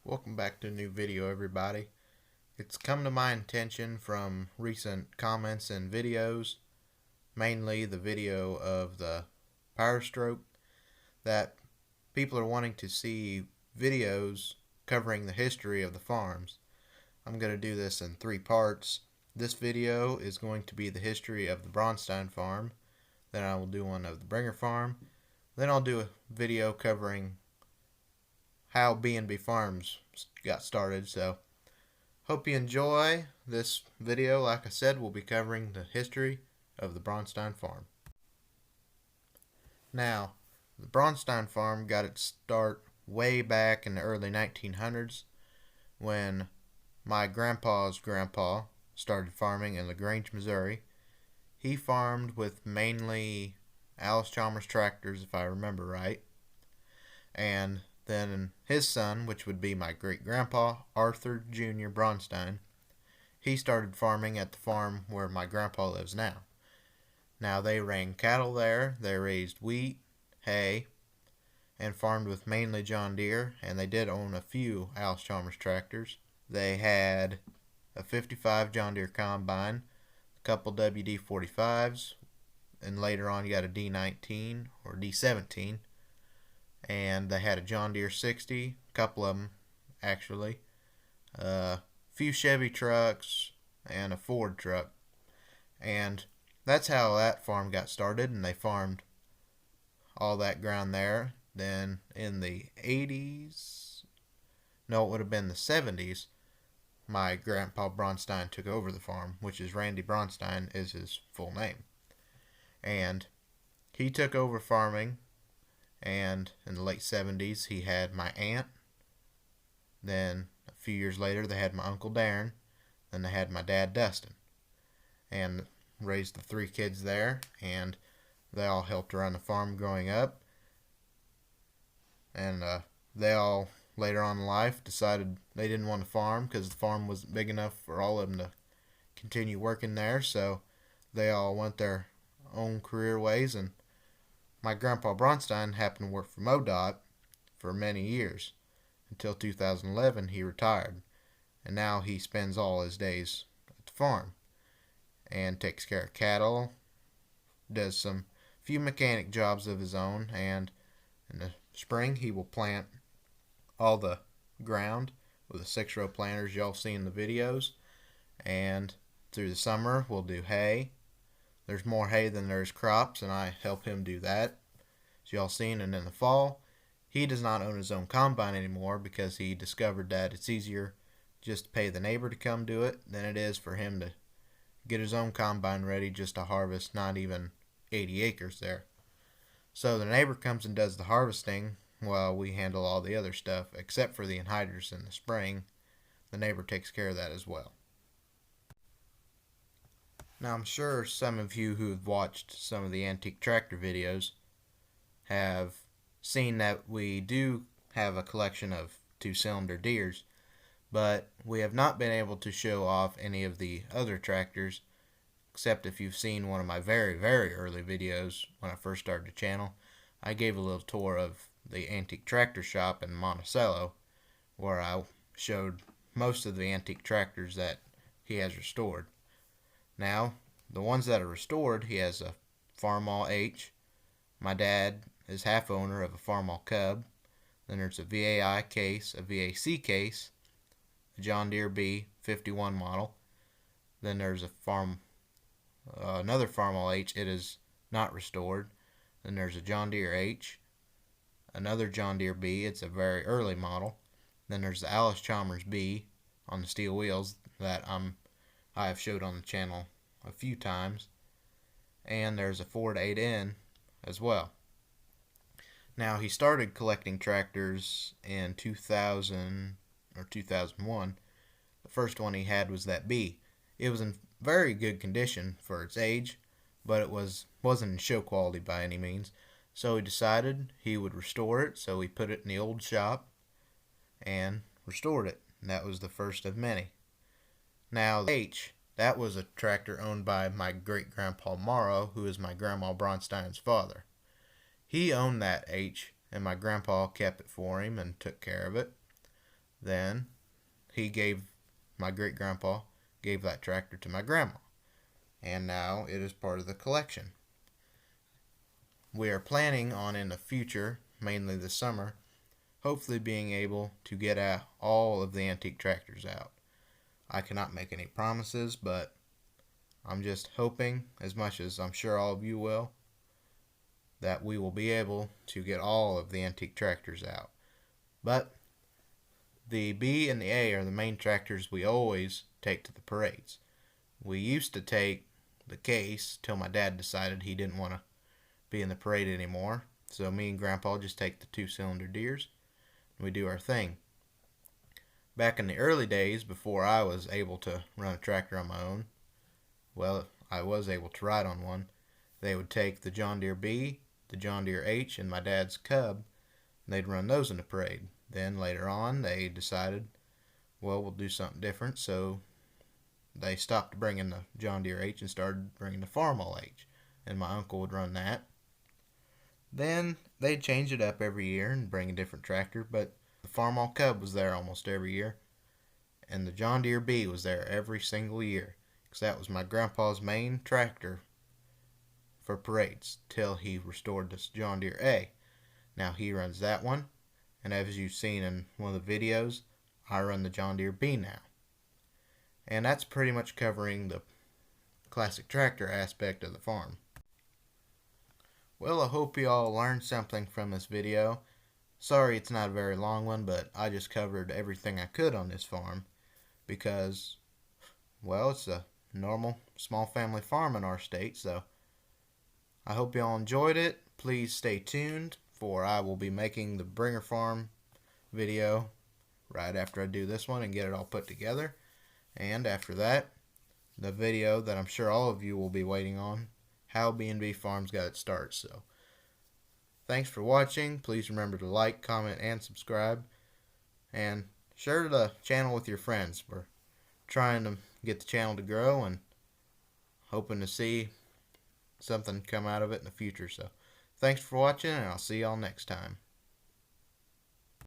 Welcome back to a new video, everybody. It's come to my attention from recent comments and videos, mainly the video of the power stroke, that people are wanting to see videos covering the history of the farms. I'm going to do this in 3 parts. This video is going to be the history of the Bronestine Farm. Then I will do one of the Bringer Farm. Then I'll do a video covering how B&B Farms got started. So hope you enjoy this video. Like I said, we'll be covering the history of the Bronestine Farm. Now, the Bronestine Farm got its start way back in the early 1900s when my grandpa's grandpa started farming in LaGrange, Missouri. He farmed with mainly Allis-Chalmers tractors, if I remember right. And then his son, which would be my great-grandpa, Arthur Jr. Bronstein, he started farming at the farm where my grandpa lives now. Now, they ran cattle there, they raised wheat, hay, and farmed with mainly John Deere, and they did own a few Allis-Chalmers tractors. They had a 55 John Deere combine, a couple WD-45s, and later on you got a D19 or D17. And they had a John Deere 60, a couple of them actually, a few Chevy trucks, and a Ford truck. And that's how that farm got started, and they farmed all that ground there. Then in the 80s, no, it would have been the 70s, my grandpa Bronstein took over the farm, which is Randy Bronstein is his full name. And he took over farming. And in the late 70s, he had my aunt. Then a few years later, they had my Uncle Darren. Then they had my dad, Dustin. And raised the 3 kids there. And they all helped run the farm growing up. And they all, later on in life, decided they didn't want to farm because the farm wasn't big enough for all of them to continue working there. So they all went their own career ways, and my grandpa Bronstein happened to work for MoDOT for many years. Until 2011, he retired. And now he spends all his days at the farm. And takes care of cattle. Does some few mechanic jobs of his own. And in the spring, he will plant all the ground with the 6-row planters y'all see in the videos. And through the summer, we'll do hay. There's more hay than there's crops, and I help him do that, as y'all seen. And in the fall, he does not own his own combine anymore because he discovered that it's easier just to pay the neighbor to come do it than it is for him to get his own combine ready just to harvest not even 80 acres there. So the neighbor comes and does the harvesting while we handle all the other stuff, except for the anhydrous in the spring. The neighbor takes care of that as well. Now, I'm sure some of you who have watched some of the antique tractor videos have seen that we do have a collection of 2-cylinder Deeres, but we have not been able to show off any of the other tractors, except if you've seen one of my very, very early videos when I first started the channel. I gave a little tour of the antique tractor shop in Monticello, where I showed most of the antique tractors that he has restored. Now, the ones that are restored, he has a Farmall H. My dad is half owner of a Farmall Cub. Then there's a VAI case, a VAC case, a John Deere B 51 model. Then there's a another Farmall H. It is not restored. Then there's a John Deere H, another John Deere B. It's a very early model. Then there's the Allis-Chalmers B on the steel wheels that I have showed on the channel a few times. And there's a Ford 8N as well. Now, he started collecting tractors in 2000 or 2001. The first one he had was that B. It was in very good condition for its age, but it wasn't in show quality by any means. So he decided he would restore it, so he put it in the old shop and restored it. And that was the first of many. Now, the H, that was a tractor owned by my great-grandpa Morrow, who is my grandma Bronstein's father. He owned that H, and my grandpa kept it for him and took care of it. Then my great grandpa gave that tractor to my grandma, and now it is part of the collection. We are planning on, in the future, mainly this summer, hopefully being able to get all of the antique tractors out. I cannot make any promises, but I'm just hoping, as much as I'm sure all of you will, that we will be able to get all of the antique tractors out. But the B and the A are the main tractors we always take to the parades. We used to take the case till my dad decided he didn't want to be in the parade anymore. So me and Grandpa just take the 2-cylinder Deers and we do our thing. Back in the early days, before I was able to run a tractor on my own, well, I was able to ride on one, they would take the John Deere B, the John Deere H, and my dad's Cub, and they'd run those in the parade. Then later on, they decided, well, we'll do something different, so they stopped bringing the John Deere H and started bringing the Farmall H, and my uncle would run that. Then they'd change it up every year and bring a different tractor, but the Farmall Cub was there almost every year, and the John Deere B was there every single year, because that was my grandpa's main tractor for parades till he restored this John Deere A. Now he runs that one, and as you've seen in one of the videos, I run the John Deere B now. And that's pretty much covering the classic tractor aspect of the farm. Well, I hope you all learned something from this video. Sorry it's not a very long one, but I just covered everything I could on this farm because, well, it's a normal small family farm in our state, so I hope you all enjoyed it. Please stay tuned, for I will be making the Bringer Farm video right after I do this one and get it all put together. And after that, the video that I'm sure all of you will be waiting on, how B&B Farms got its start. So, thanks for watching. Please remember to like, comment, and subscribe. And share the channel with your friends. We're trying to get the channel to grow and hoping to see something come out of it in the future. So, thanks for watching, and I'll see y'all next time.